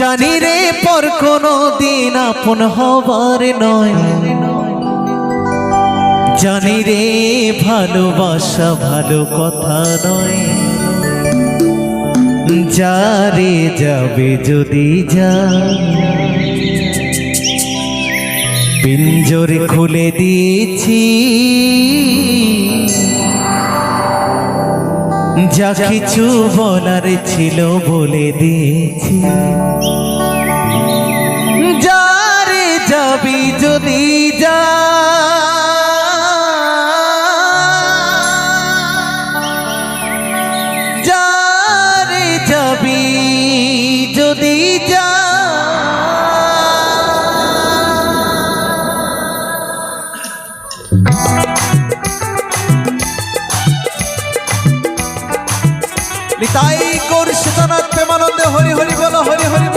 জানি রে পর কোনো দিন আপন হবার নয়, জানি রে ভালোবাসা ভালো কথা নয়। যারে যাবে যদি যা, পিঞ্জর খুলে দিয়েছি, যা কিছু বলার ছিল বলে দিয়েছি। যারে যাবি যদি যা, যারে যাবি যদি যা, নিতাই গৌর সীতানাথ প্রেমানন্দে হরি হরি বলো, হরি হরি।